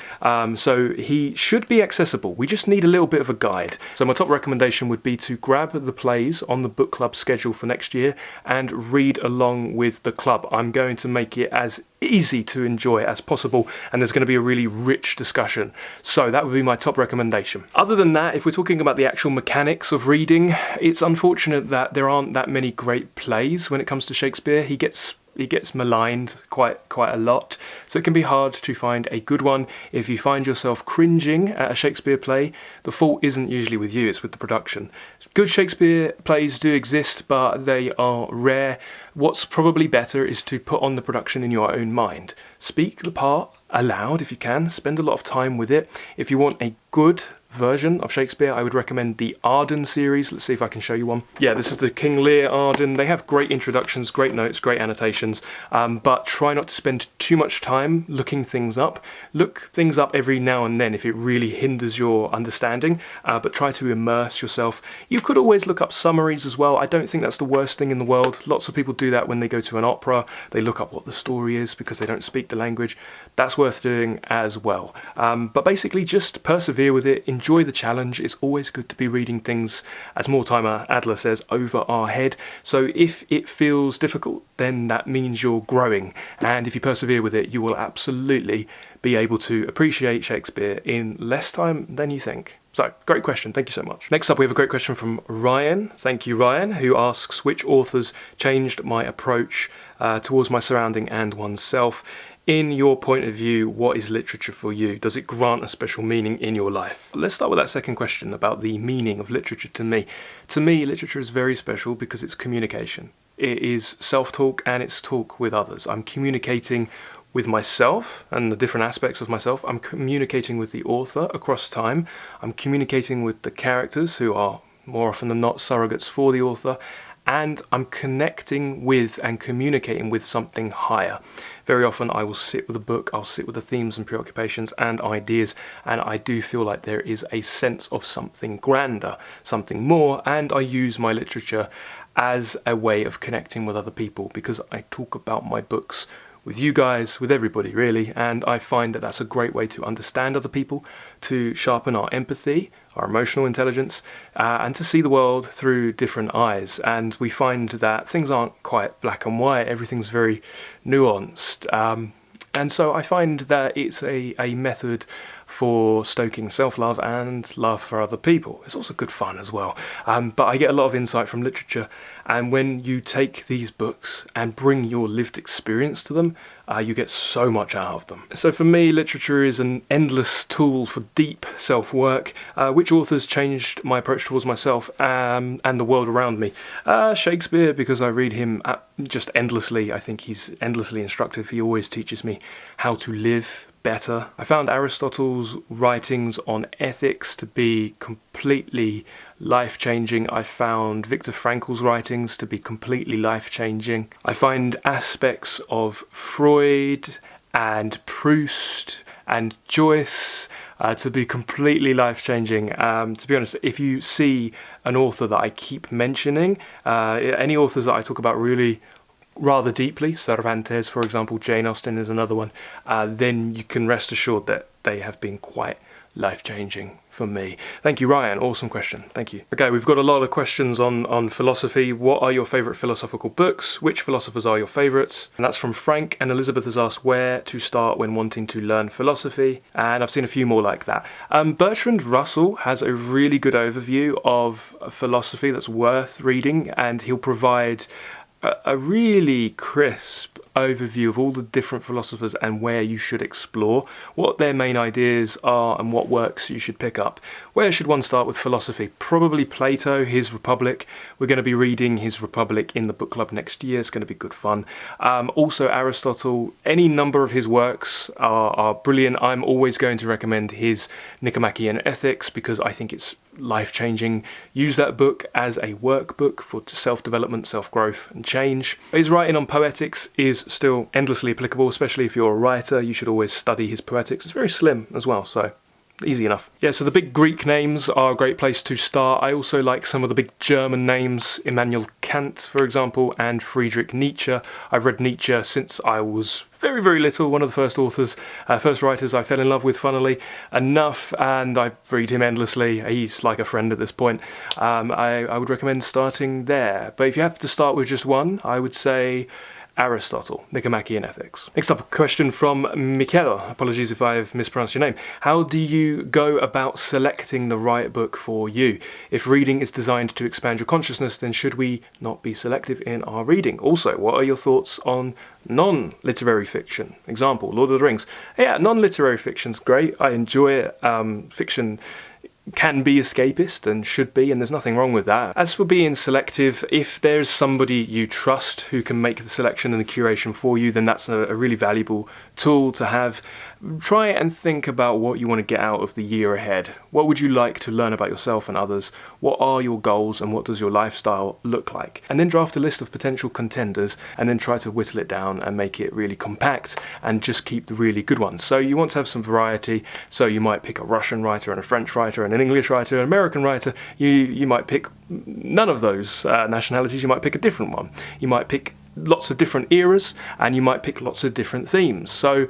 Speaker 1: so he should be accessible. We just need a little bit of a guide. So my top recommendation would be to grab the plays on the book club schedule for next year and read along with the club. I'm going to make it as easy to enjoy as possible, and there's going to be a really rich discussion. So that would be my top recommendation. Other than that, if we're talking about the actual mechanics of reading, it's unfortunate that there aren't that many great plays when it comes to Shakespeare. He gets maligned quite a lot, so it can be hard to find a good one. If you find yourself cringing at a Shakespeare play, the fault isn't usually with you, it's with the production. Good Shakespeare plays do exist, but they are rare. What's probably better is to put on the production in your own mind. Speak the part aloud if you can, spend a lot of time with it. If you want a good version of Shakespeare, I would recommend the Arden series. Let's see if I can show you one. Yeah, this is the King Lear Arden. They have great introductions, great notes, great annotations, but try not to spend too much time looking things up. Look things up every now and then if it really hinders your understanding, but try to immerse yourself. You could always look up summaries as well. I don't think that's the worst thing in the world. Lots of people do that when they go to an opera. They look up what the story is because they don't speak the language. That's worth doing as well. But basically just persevere with it. Enjoy the challenge. It's always good to be reading things, as Mortimer Adler says, over our head. So if it feels difficult, then that means you're growing. And if you persevere with it, you will absolutely be able to appreciate Shakespeare in less time than you think. So, great question. Thank you so much. Next up, we have a great question from Ryan. Thank you, Ryan, who asks, which authors changed my approach towards my surrounding and oneself? In your point of view, what is literature for you? Does it grant a special meaning in your life? Let's start with that second question about the meaning of literature to me. To me, literature is very special because it's communication. It is self-talk and it's talk with others. I'm communicating with myself and the different aspects of myself. I'm communicating with the author across time. I'm communicating with the characters who are more often than not surrogates for the author. And I'm connecting with and communicating with something higher. Very often I will sit with a book, I'll sit with the themes and preoccupations and ideas, and I do feel like there is a sense of something grander, something more, and I use my literature as a way of connecting with other people because I talk about my books with you guys, with everybody really, and I find that that's a great way to understand other people, to sharpen our empathy, our emotional intelligence, and to see the world through different eyes. And we find that things aren't quite black and white, everything's very nuanced. And so I find that it's a method for stoking self-love and love for other people. It's also good fun as well. But I get a lot of insight from literature, and when you take these books and bring your lived experience to them, you get so much out of them. So for me, literature is an endless tool for deep self-work. Which authors changed my approach towards myself and the world around me? Shakespeare, because I read him just endlessly. I think he's endlessly instructive. He always teaches me how to live better. I found Aristotle's writings on ethics to be completely life-changing. I found Viktor Frankl's writings to be completely life-changing. I find aspects of Freud and Proust and Joyce to be completely life-changing. To be honest, if you see an author that I keep mentioning, any authors that I talk about really rather deeply, Cervantes, for example, Jane Austen is another one, then you can rest assured that they have been quite life-changing for me. Thank you, Ryan. Awesome question. Thank you. Okay, we've got a lot of questions on philosophy. What are your favourite philosophical books? Which philosophers are your favourites? And that's from Frank, and Elizabeth has asked where to start when wanting to learn philosophy. And I've seen a few more like that. Bertrand Russell has a really good overview of philosophy that's worth reading, and he'll provide a really crisp overview of all the different philosophers and where you should explore, what their main ideas are and what works you should pick up. Where should one start with philosophy? Probably Plato, his Republic. We're going to be reading his Republic in the book club next year. It's going to be good fun. Also Aristotle, any number of his works are brilliant. I'm always going to recommend his Nicomachean Ethics because I think it's life-changing. Use that book as a workbook for self-development, self-growth and change. His writing on poetics is still endlessly applicable, especially if you're a writer. You should always study his poetics. It's very slim as well, so easy enough. Yeah, so the big Greek names are a great place to start. I also like some of the big German names, Immanuel Kant, Kant, for example, and Friedrich Nietzsche. I've read Nietzsche since I was very, very little, one of the first writers I fell in love with, funnily enough, and I read him endlessly. He's like a friend at this point. I would recommend starting there. But if you have to start with just one, I would say Aristotle, Nicomachean Ethics. Next up, a question from Mikel. Apologies if I've mispronounced your name. How do you go about selecting the right book for you? If reading is designed to expand your consciousness, then should we not be selective in our reading? Also, what are your thoughts on non-literary fiction? Example, Lord of the Rings. Yeah, non-literary fiction's great. I enjoy it. Fiction can be escapist and should be, and there's nothing wrong with that. As for being selective, if there's somebody you trust who can make the selection and the curation for you, then that's a really valuable tool to have. Try and think about what you want to get out of the year ahead. What would you like to learn about yourself and others? What are your goals and what does your lifestyle look like? And then draft a list of potential contenders and then try to whittle it down and make it really compact and just keep the really good ones. So you want to have some variety, so you might pick a Russian writer and a French writer and an English writer, an American writer. You might pick none of those nationalities, you might pick a different one. You might pick lots of different eras, and you might pick lots of different themes. So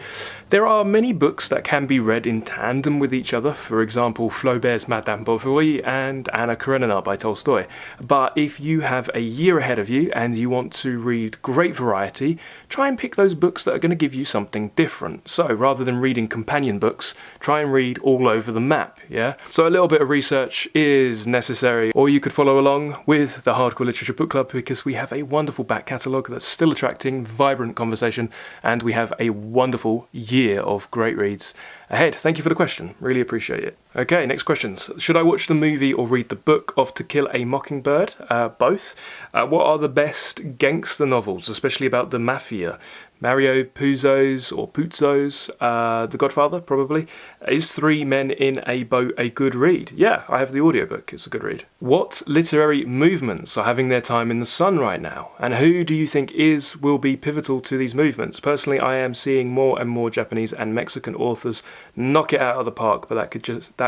Speaker 1: there are many books that can be read in tandem with each other. For example, Flaubert's Madame Bovary and Anna Karenina by Tolstoy. But if you have a year ahead of you and you want to read great variety, try and pick those books that are going to give you something different. So rather than reading companion books, try and read all over the map, yeah? So a little bit of research is necessary, or you could follow along with the Hardcore Literature Book Club, because we have a wonderful back catalogue that's still attracting vibrant conversation, and we have a wonderful year of great reads ahead. Thank you for the question, really appreciate it. Okay, next questions. Should I watch the movie or read the book of To Kill a Mockingbird? Both. What are the best gangster novels, especially about the mafia? Mario Puzo's or Puzo's, The Godfather, probably. Is Three Men in a Boat a good read? Yeah, I have the audiobook, it's a good read. What literary movements are having their time in the sun right now? And who do you think will be pivotal to these movements? Personally, I am seeing more and more Japanese and Mexican authors knock it out of the park, but that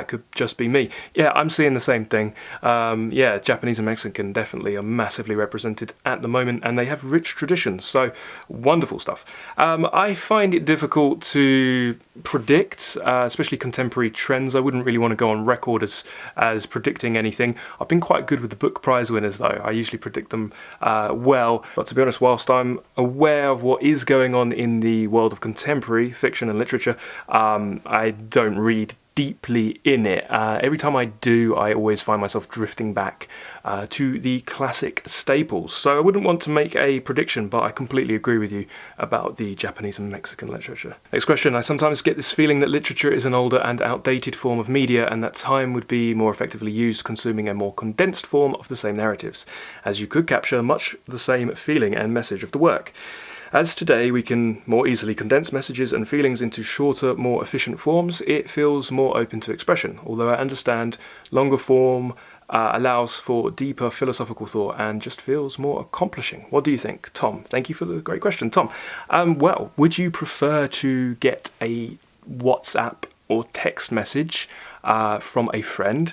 Speaker 1: could just be me. Yeah, I'm seeing the same thing. Yeah, Japanese and Mexican definitely are massively represented at the moment, and they have rich traditions, so wonderful stuff. I find it difficult to predict, especially contemporary trends. I wouldn't really want to go on record as predicting anything. I've been quite good with the book prize winners, though. I usually predict them well. But to be honest, whilst I'm aware of what is going on in the world of contemporary fiction and literature, I don't read deeply in it. Every time I do, I always find myself drifting back to the classic staples. So I wouldn't want to make a prediction, but I completely agree with you about the Japanese and Mexican literature. Next question. I sometimes get this feeling that literature is an older and outdated form of media, and that time would be more effectively used consuming a more condensed form of the same narratives, as you could capture much the same feeling and message of the work. As today we can more easily condense messages and feelings into shorter, more efficient forms, it feels more open to expression, although I understand longer form allows for deeper philosophical thought and just feels more accomplishing. What do you think? Tom, thank you for the great question. Tom, well, would you prefer to get a WhatsApp or text message from a friend,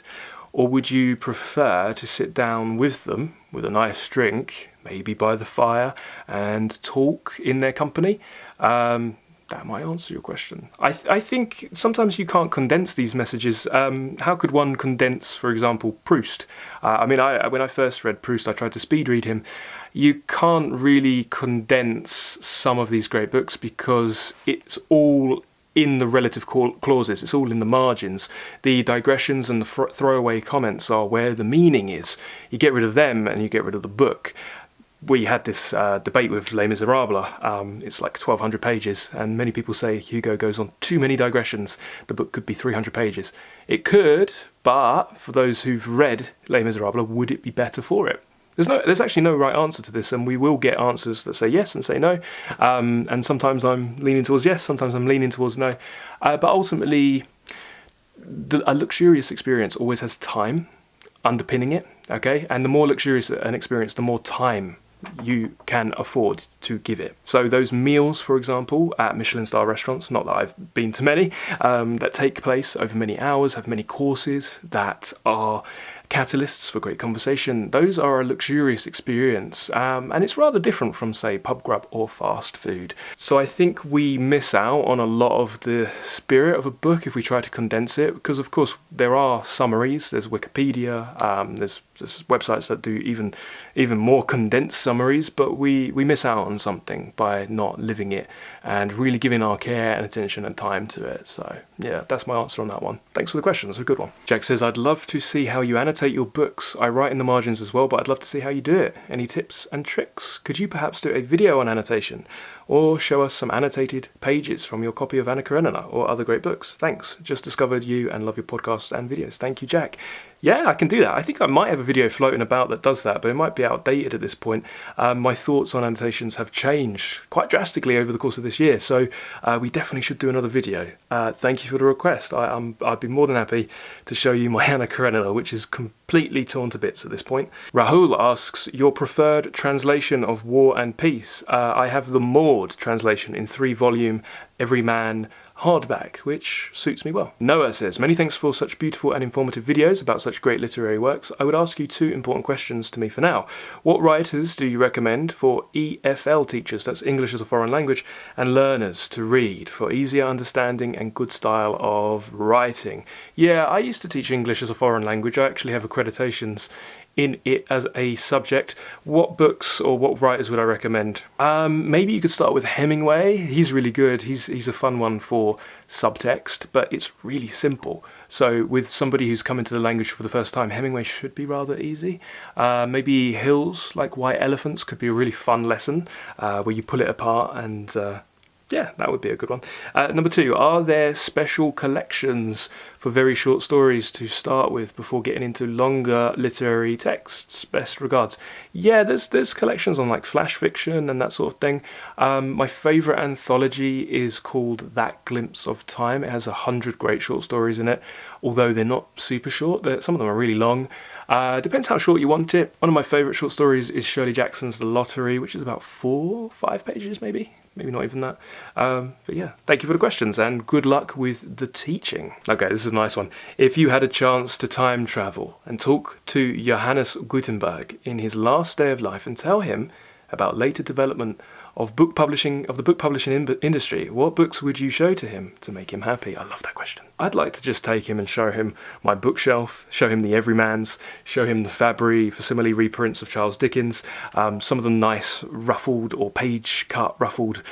Speaker 1: or would you prefer to sit down with them with a nice drink, maybe by the fire, and talk in their company? That might answer your question. I think sometimes you can't condense these messages. How could one condense, for example, Proust? When I first read Proust, I tried to speed read him. You can't really condense some of these great books because it's all in the relative clauses, it's all in the margins. The digressions and the throwaway comments are where the meaning is. You get rid of them and you get rid of the book. We had this debate with Les Miserables. It's like 1,200 pages, and many people say Hugo goes on too many digressions. The book could be 300 pages. It could, but for those who've read Les Miserables, would it be better for it? There's actually no right answer to this, and we will get answers that say yes and say no. And sometimes I'm leaning towards yes, sometimes I'm leaning towards no. But ultimately, a luxurious experience always has time underpinning it, okay? And the more luxurious an experience, the more time you can afford to give it. So those meals, for example, at Michelin star restaurants, not that I've been to many, that take place over many hours, have many courses, that are catalysts for great conversation, those are a luxurious experience, and it's rather different from, say, pub grub or fast food. So I think we miss out on a lot of the spirit of a book if we try to condense it, because of course there are summaries, there's Wikipedia, there's websites that do even more condensed summaries, but we miss out on something by not living it and really giving our care and attention and time to it. So yeah, that's my answer on that one. Thanks for the question, that's a good one. Jack says, I'd love to see how you annotate your books. I write in the margins as well, but I'd love to see how you do it. Any tips and tricks? Could you perhaps do a video on annotation, or show us some annotated pages from your copy of Anna Karenina or other great books? Thanks. Just discovered you and love your podcasts and videos. Thank you, Jack. Yeah, I can do that. I think I might have a video floating about that does that, but it might be outdated at this point. My thoughts on annotations have changed quite drastically over the course of this year, so we definitely should do another video. Thank you for the request. I'd be more than happy to show you my Anna Karenina, which is completely torn to bits at this point. Rahul asks, your preferred translation of War and Peace? I have the Maud translation in 3-volume Everyman hardback, which suits me well. Noah says, many thanks for such beautiful and informative videos about such great literary works. I would ask you 2 important questions to me for now. What writers do you recommend for EFL teachers, that's English as a foreign language, and learners to read for easier understanding and good style of writing? Yeah, I used to teach English as a foreign language. I actually have accreditations in it as a subject. What books or what writers would I recommend? Maybe you could start with Hemingway. He's really good. He's a fun one for subtext, but it's really simple. So with somebody who's come into the language for the first time, Hemingway should be rather easy. Maybe Hills, like White Elephants, could be a really fun lesson where you pull it apart and yeah, that would be a good one. Number 2, are there special collections for very short stories to start with before getting into longer literary texts? Best regards. Yeah, there's collections on like flash fiction and that sort of thing. My favourite anthology is called That Glimpse of Time. It has 100 great short stories in it, although they're not super short. Some of them are really long. Depends how short you want it. One of my favourite short stories is Shirley Jackson's The Lottery, which is about 4 or 5 pages maybe not even that. But yeah, thank you for the questions and good luck with the teaching. Okay, this is a nice one. If you had a chance to time travel and talk to Johannes Gutenberg in his last day of life and tell him about later development of the book publishing industry, what books would you show to him to make him happy? I love that question. I'd like to just take him and show him my bookshelf, show him the Everymans, show him the Fabry facsimile reprints of Charles Dickens, some of the nice ruffled or page cut ruffled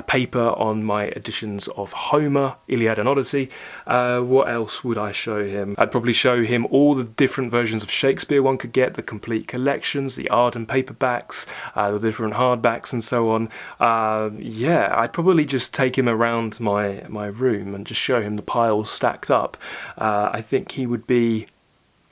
Speaker 1: paper on my editions of Homer, Iliad and Odyssey. What else would I show him? I'd probably show him all the different versions of Shakespeare one could get, the complete collections, the Arden paperbacks, the different hardbacks and so on. Yeah, I'd probably just take him around my room and just show him the piles stacked up. I think he would be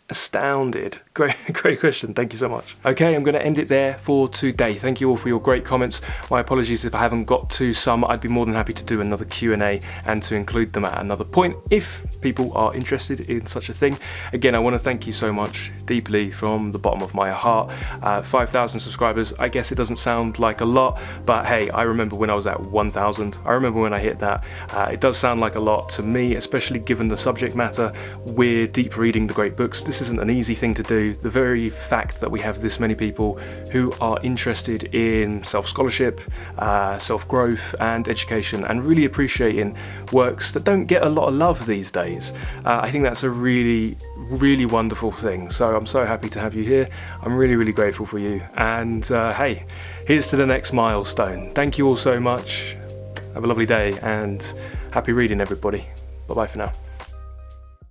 Speaker 1: astounded. Great question. Thank you so much. Okay, I'm going to end it there for today. Thank you all for your great comments. My apologies if I haven't got to some. I'd be more than happy to do another Q&A and to include them at another point if people are interested in such a thing. Again, I want to thank you so much deeply from the bottom of my heart. 5,000 subscribers. I guess it doesn't sound like a lot, but hey, I remember when I was at 1,000. I remember when I hit that. It does sound like a lot to me, especially given the subject matter. We're deep reading the great books. This isn't an easy thing to do. The very fact that we have this many people who are interested in self-scholarship, self-growth and education and really appreciating works that don't get a lot of love these days. I think that's a really wonderful thing. So I'm so happy to have you here. I'm really grateful for you. And hey, here's to the next milestone. Thank you all so much. Have a lovely day and happy reading, everybody. Bye-bye for now.